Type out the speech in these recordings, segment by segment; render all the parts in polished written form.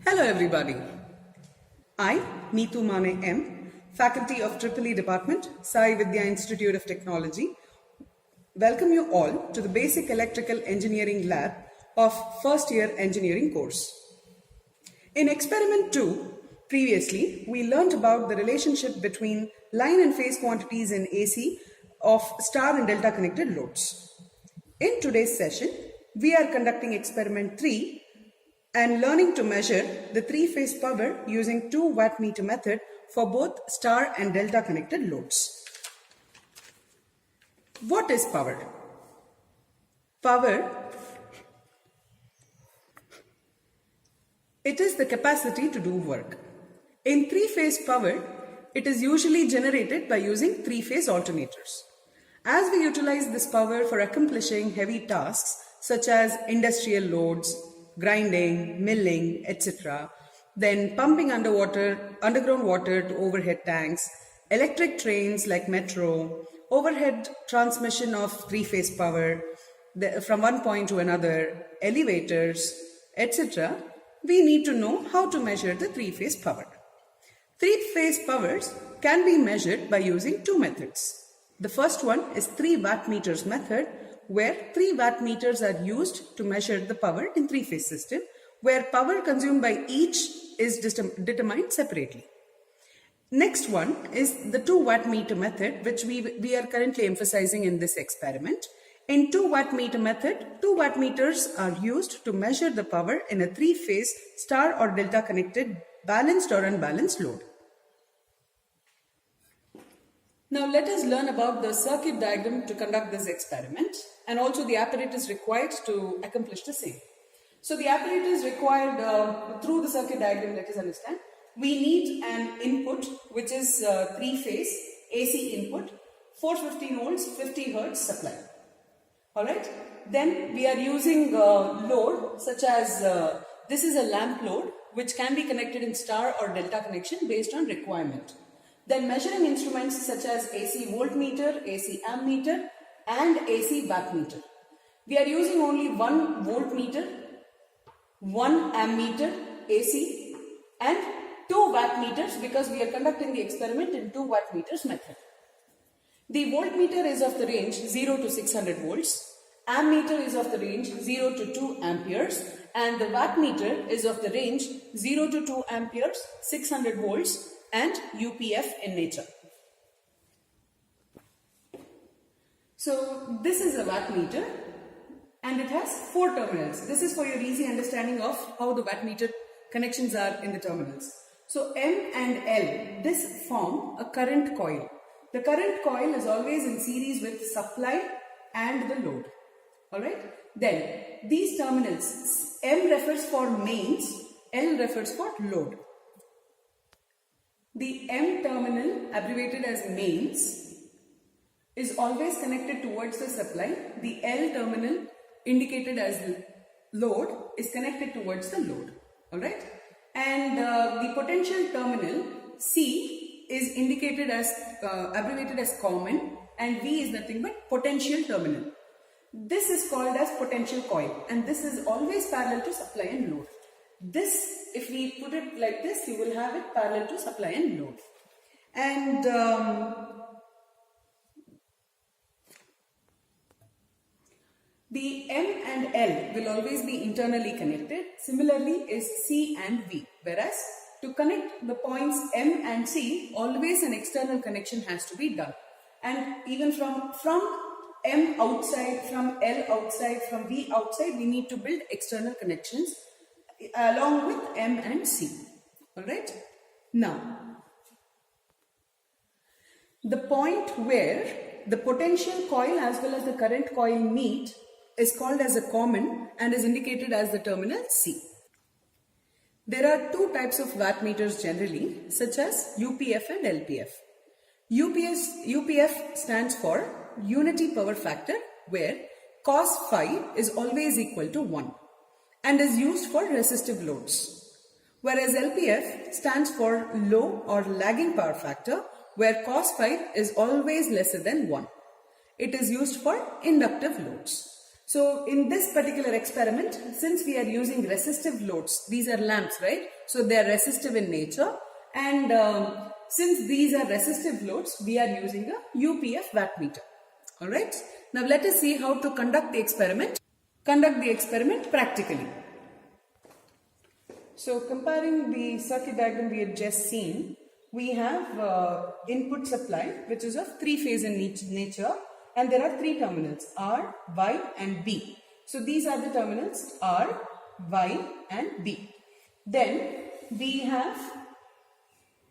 Hello everybody. I, Neetu Mane M, Faculty of EEE Department, Sai Vidya Institute of Technology, welcome you all to the Basic Electrical Engineering Lab of first year engineering course. In experiment 2, previously we learnt about the relationship between line and phase quantities in AC of star and delta connected loads. In today's session, we are conducting experiment 3 and learning to measure the three-phase power using 2 wattmeter method for both star and delta connected loads. What is power? Power, it is the capacity to do work. In three-phase power, it is usually generated by using three-phase alternators. As we utilize this power for accomplishing heavy tasks such as industrial loads, grinding, milling, etc., then pumping underground water to overhead tanks, electric trains like metro, overhead transmission of three-phase power from one point to another, elevators, etc., we need to know how to measure the three-phase power. Three-phase powers can be measured by using two methods. The first one is 3 wattmeters method, where 3 wattmeters are used to measure the power in three-phase system, where power consumed by each is determined separately. Next one is the 2 wattmeter method, which we are currently emphasizing in this experiment. In 2 wattmeter method, 2 wattmeters are used to measure the power in a three-phase star or delta connected balanced or unbalanced load. Now let us learn about the circuit diagram to conduct this experiment and also the apparatus required to accomplish the same. So the apparatus required through the circuit diagram, let us understand. We need an input which is three-phase AC input, 450 volts, 50 hertz supply. Alright, then we are using load such as this is a lamp load which can be connected in star or delta connection based on requirement. Then measuring instruments such as AC voltmeter, AC ammeter and AC wattmeter. We are using only 1 voltmeter, 1 ammeter AC and 2 wattmeters because we are conducting the experiment in 2 wattmeters method. The voltmeter is of the range 0 to 600 volts, ammeter is of the range 0 to 2 amperes and the wattmeter is of the range 0 to 2 amperes, 600 volts and UPF in nature. So this is a wattmeter and it has 4 terminals. This is for your easy understanding of how the wattmeter connections are in the terminals. So M and L, this form a current coil. The current coil is always in series with supply and the load. Alright. Then these terminals, M refers for mains, L refers for load. The M terminal, abbreviated as mains, is always connected towards the supply. The L terminal, indicated as load, is connected towards the load. Alright. And the potential terminal, C, is indicated as, abbreviated as common, and V is nothing but potential terminal. This is called as potential coil, and this is always parallel to supply and load. This, if we put it like this, you will have it parallel to supply and load. And the M and L will always be internally connected. Similarly is C and V. Whereas to connect the points M and C, always an external connection has to be done. And even from M outside, from L outside, from V outside, we need to build external connections along with M and C. Alright. Now, the point where the potential coil as well as the current coil meet is called as a common and is indicated as the terminal C. There are 2 types of wattmeters generally, such as UPF and LPF. UPF stands for unity power factor, where cos phi is always equal to 1 and is used for resistive loads. Whereas LPF stands for low or lagging power factor, where cos phi is always lesser than 1. It is used for inductive loads. So in this particular experiment, since we are using resistive loads, these are lamps, right? So they are resistive in nature, and since these are resistive loads, we are using a UPF wattmeter. Alright, now let us see how to conduct the experiment. Conduct the experiment practically. So comparing the circuit diagram we had just seen, we have input supply which is of three-phase in nature, and there are three terminals R, Y and B. So these are the terminals R, Y and B. Then we have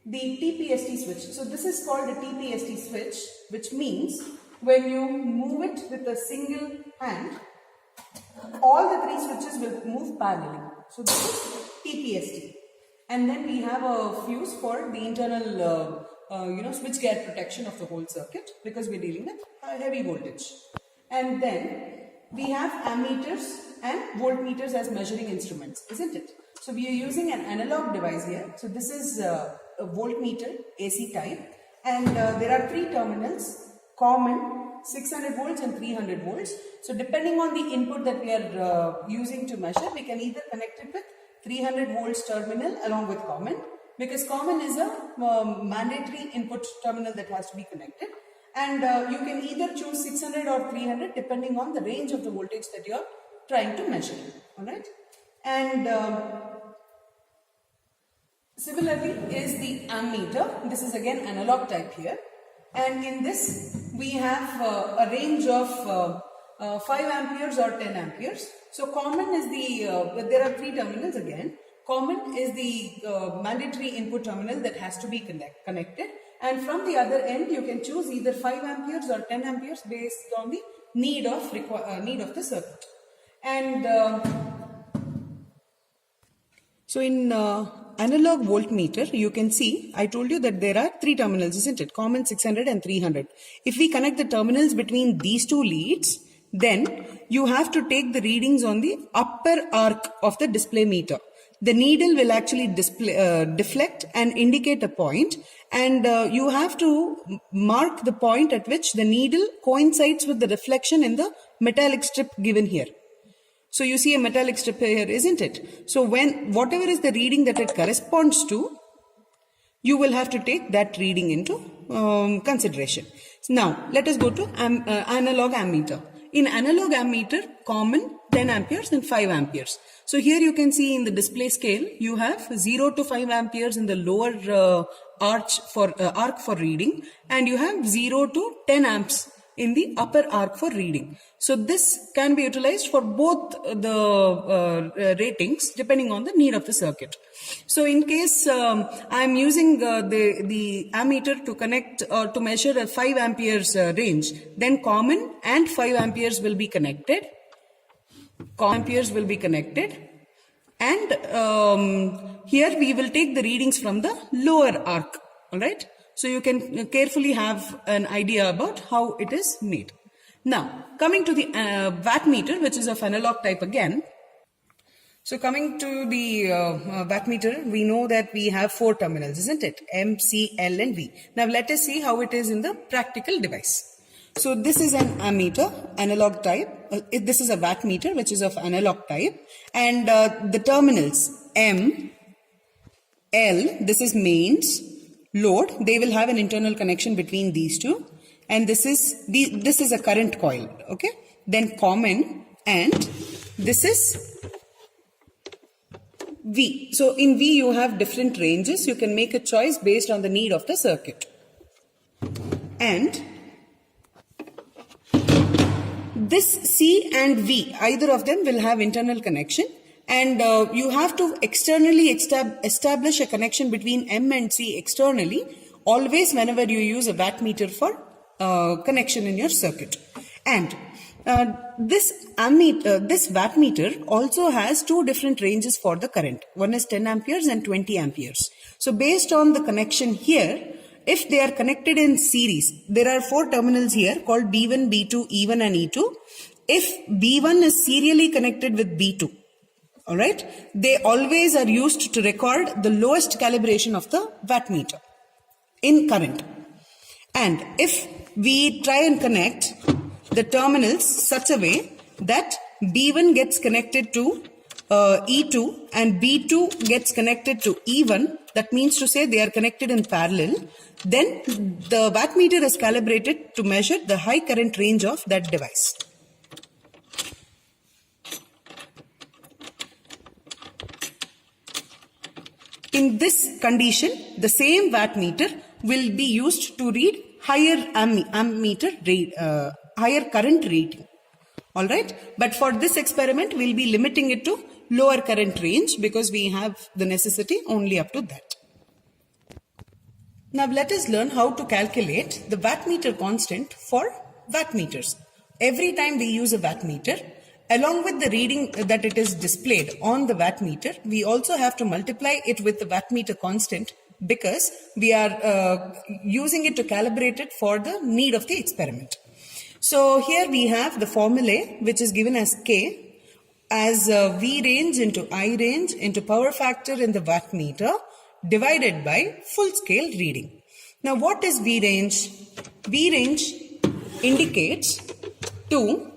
the TPST switch. So this is called a TPST switch, which means when you move it with a single hand, all the three switches will move parallelly. So this is TPST. And then we have a fuse for the internal switchgear protection of the whole circuit, because we're dealing with heavy voltage. And then we have ammeters and voltmeters as measuring instruments, isn't it? So we are using an analog device here. So this is a voltmeter, AC type, and there are three terminals, common, 600 volts and 300 volts. So depending on the input that we are using to measure, we can either connect it with 300 volts terminal along with common, because common is a mandatory input terminal that has to be connected, and you can either choose 600 or 300 depending on the range of the voltage that you are trying to measure. Alright, and similarly is the ammeter. This is again analog type here, and in this we have a range of 5 amperes or 10 amperes. So common is the, there are three terminals again. Common is the mandatory input terminal that has to be connected, and from the other end you can choose either 5 amperes or 10 amperes based on the need of the circuit. And so in analog voltmeter, you can see, I told you that there are three terminals, isn't it? Common, 600 and 300. If we connect the terminals between these two leads, then you have to take the readings on the upper arc of the display meter. The needle will actually deflect and indicate a point, and you have to mark the point at which the needle coincides with the reflection in the metallic strip given here. So you see a metallic strip here, isn't it? So when whatever is the reading that it corresponds to, you will have to take that reading into consideration. Now let us go to analog ammeter. In analog ammeter, common 10 amperes and 5 amperes. So here you can see in the display scale, you have 0 to 5 amperes in the lower arc for reading, and you have 0 to 10 amps in the upper arc for reading. So this can be utilized for both the ratings depending on the need of the circuit. So in case I am using the ammeter to connect or to measure a 5 amperes range, then common and 5 amperes will be connected. Amperes will be connected, and here we will take the readings from the lower arc. All right. So you can carefully have an idea about how it is made. Now, coming to the wattmeter, which is of analog type again. So coming to the wattmeter, we know that we have 4 terminals, isn't it? M, C, L and V. Now let us see how it is in the practical device. So this is an ammeter, analog type. This is a wattmeter, which is of analog type. And the terminals M, L, this is mains, load, they will have an internal connection between these two, and this is a current coil, okay? Then common, and this is V. So in V you have different ranges. You can make a choice based on the need of the circuit. And this C and V, either of them will have internal connection, and you have to externally establish a connection between M and C externally, always whenever you use a wattmeter for connection in your circuit. And this wattmeter also has 2 different ranges for the current. One is 10 amperes and 20 amperes. So based on the connection here, if they are connected in series, there are 4 terminals here called B1, B2, E1 and E2. If B1 is serially connected with B2, all right, they always are used to record the lowest calibration of the wattmeter in current. And if we try and connect the terminals such a way that B1 gets connected to E2 and B2 gets connected to E1, that means to say they are connected in parallel, then the wattmeter is calibrated to measure the high current range of that device. In this condition, the same wattmeter will be used to read higher higher current rating. Alright, but for this experiment, we'll be limiting it to lower current range because we have the necessity only up to that. Now let us learn how to calculate the wattmeter constant for wattmeters. Every time we use a wattmeter, along with the reading that it is displayed on the wattmeter, we also have to multiply it with the wattmeter constant because we are using it to calibrate it for the need of the experiment. So here we have the formulae which is given as K as V range into I range into power factor in the wattmeter divided by full scale reading. Now what is V range? V range indicates to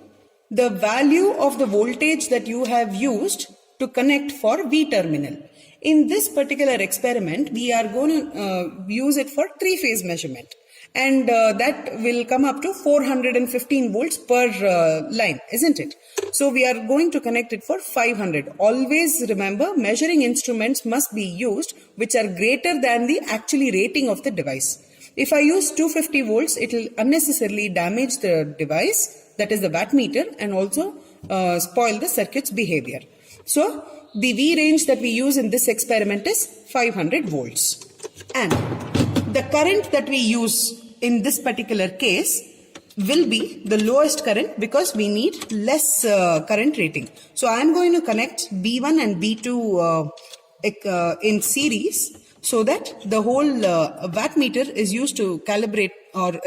the value of the voltage that you have used to connect for V terminal. In this particular experiment, we are going to use it for three-phase measurement. And that will come up to 415 volts per line, isn't it? So we are going to connect it for 500. Always remember, measuring instruments must be used which are greater than the actually rating of the device. If I use 250 volts, it will unnecessarily damage the device, that is the wattmeter, and also spoil the circuit's behavior. So the V range that we use in this experiment is 500 volts. And the current that we use in this particular case will be the lowest current because we need less current rating. So I am going to connect B1 and B2 in series so that the whole wattmeter is used to calibrate or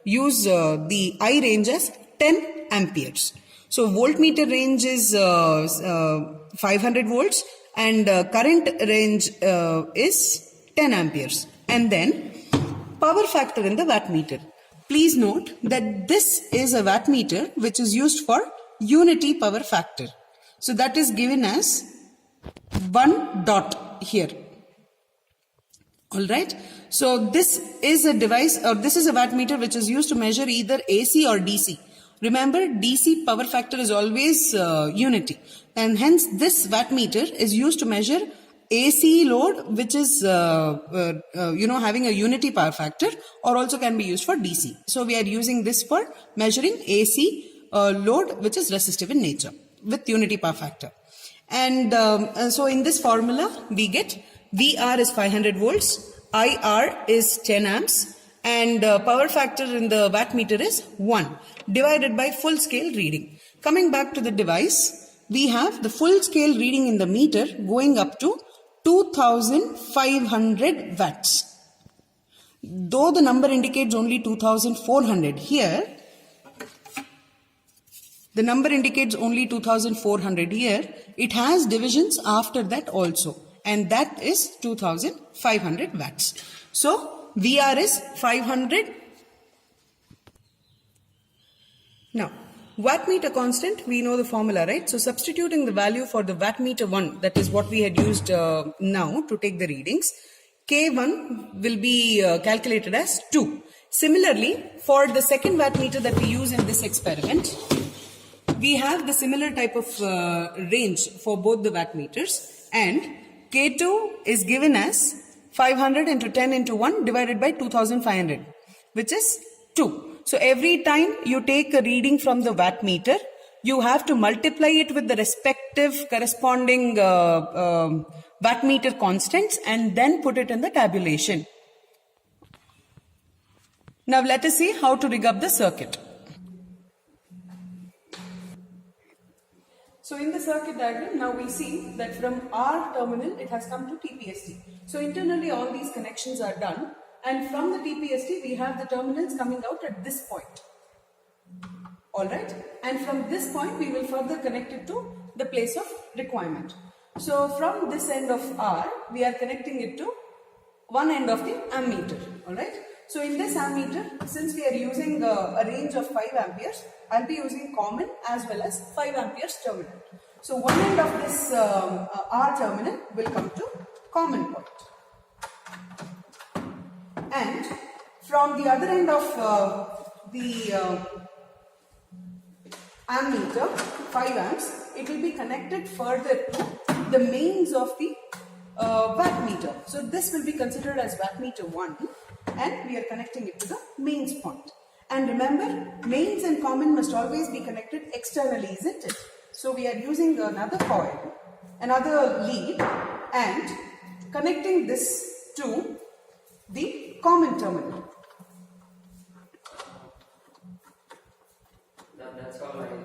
use the I range as 10 amperes. So voltmeter range is 500 volts and current range is 10 amperes. And then power factor in the wattmeter. Please note that this is a wattmeter which is used for unity power factor. So that is given as 1 dot here. Alright. So this is a device or this is a wattmeter which is used to measure either AC or DC. Remember, DC power factor is always unity, and hence this wattmeter is used to measure AC load which is having a unity power factor, or also can be used for DC. So we are using this for measuring AC load which is resistive in nature with unity power factor. And so in this formula we get VR is 500 volts, IR is 10 amps, and power factor in the wattmeter is 1 divided by full scale reading. Coming back to the device, we have the full scale reading in the meter going up to 2500 watts. Though the number indicates only 2400 here, the number indicates only 2400 here, it has divisions after that also, and that is 2500 watts. So VR is 500. Now, wattmeter constant, we know the formula, right? So substituting the value for the wattmeter 1, that is what we had used now to take the readings, K1 will be calculated as 2. Similarly, for the second wattmeter that we use in this experiment, we have the similar type of range for both the wattmeters, and K2 is given as 500 into 10 into 1 divided by 2500, which is 2. So every time you take a reading from the wattmeter, you have to multiply it with the respective corresponding wattmeter constants and then put it in the tabulation. Now let us see how to rig up the circuit. So in the circuit diagram, now we see that from R terminal, it has come to TPST. So internally all these connections are done, and from the TPST we have the terminals coming out at this point. Alright, and from this point we will further connect it to the place of requirement. So from this end of R, we are connecting it to one end of the ammeter. Alright, So in this ammeter, since we are using a range of 5 amperes, I'll be using common as well as 5 amperes terminal. So one end of this R terminal will come to common point. And from the other end of the ammeter, 5 amps, it will be connected further to the mains of the wattmeter. So this will be considered as wattmeter 1 and we are connecting it to the mains point. And remember, mains and common must always be connected externally, isn't it? So we are using another coil, another lead and connecting this to the common terminal. That's all I do.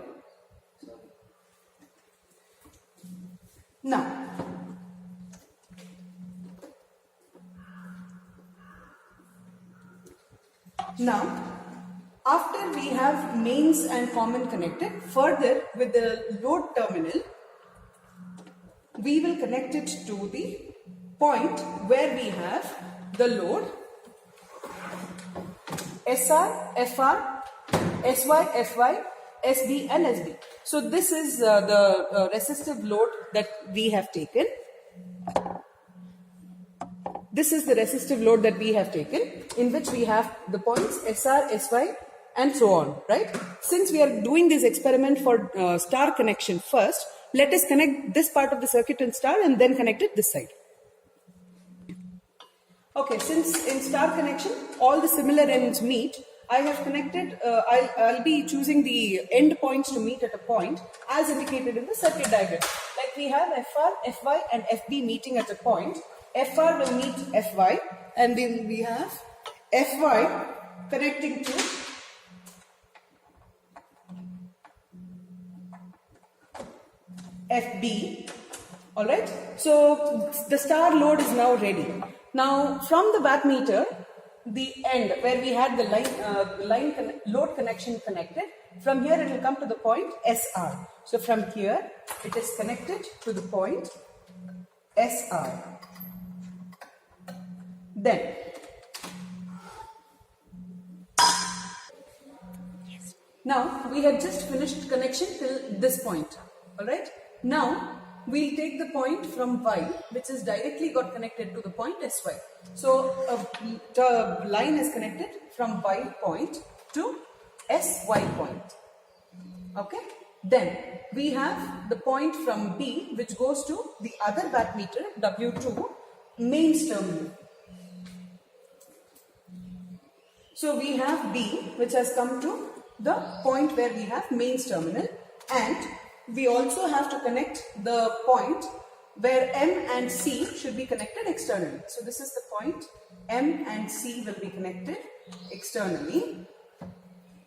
Now, after we have mains and common connected, further with the load terminal, we will connect it to the point where we have the load SR, FR, SY, FY, SB and SB. So this is the resistive load that we have taken. This is the resistive load that we have taken, in which we have the points SR, SY and so on, right? Since we are doing this experiment for star connection first, let us connect this part of the circuit in star and then connect it this side. Okay, since in star connection all the similar ends meet, I have connected, I'll be choosing the end points to meet at a point as indicated in the circuit diagram. Like we have FR, FY and FB meeting at a point. FR will meet FY and then we have FY connecting to FB. Alright, so the star load is now ready. Now from the wattmeter, the end where we had the load connection connected, from here it will come to the point SR. So from here it is connected to the point SR. Then now we have just finished connection till this point. Alright, now we'll take the point from Y, which is directly got connected to the point SY. So the line is connected from Y point to SY point. Okay, then we have the point from B, which goes to the other wattmeter W2 mains terminal. So we have B, which has come to the point where we have mains terminal, and we also have to connect the point where M and C should be connected externally. So this is the point, M and C will be connected externally.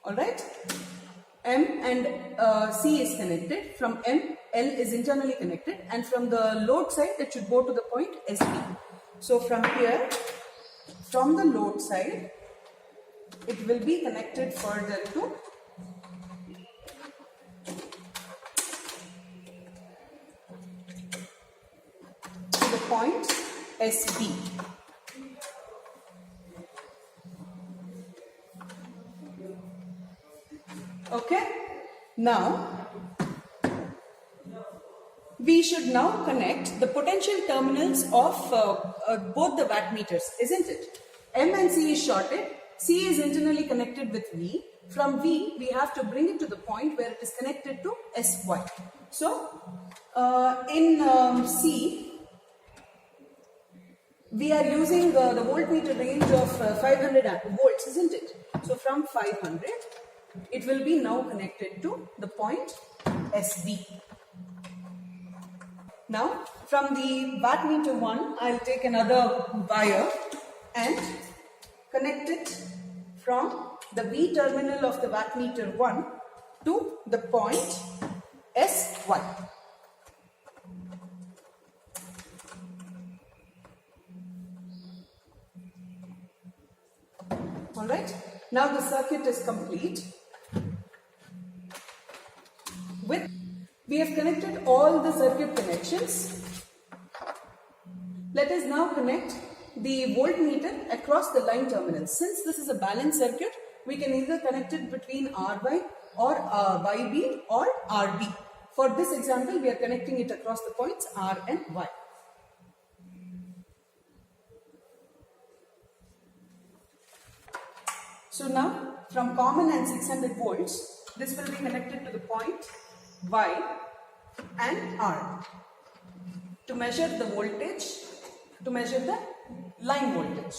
Alright, M and C is connected. From M, L is internally connected, and from the load side it should go to the point SB. So from here, from the load side, it will be connected further to the point SB. Okay, now we should now connect the potential terminals of both the wattmeters, isn't it? M and C is shorted. C is internally connected with V. From V, we have to bring it to the point where it is connected to SY. So, in C, we are using the voltmeter range of 500 volts, isn't it? So, from 500, it will be now connected to the point SB. Now, from the wattmeter 1, I will take another wire and connect it from the V terminal of the wattmeter 1 to the point SY. Alright, now the circuit is complete. We have connected all the circuit connections. Let us now connect the voltmeter across the line terminals. Since this is a balanced circuit, we can either connect it between RY or YB or RB. For this example, we are connecting it across the points R and Y. So now, from common and 600 volts, this will be connected to the point Y and R to measure the voltage, to measure the line voltage.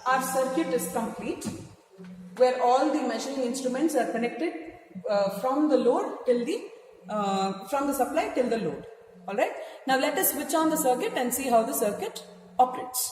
Our circuit is complete, where all the measuring instruments are connected from the load till the from the supply till the load. All right. Now let us switch on the circuit and see how the circuit operates.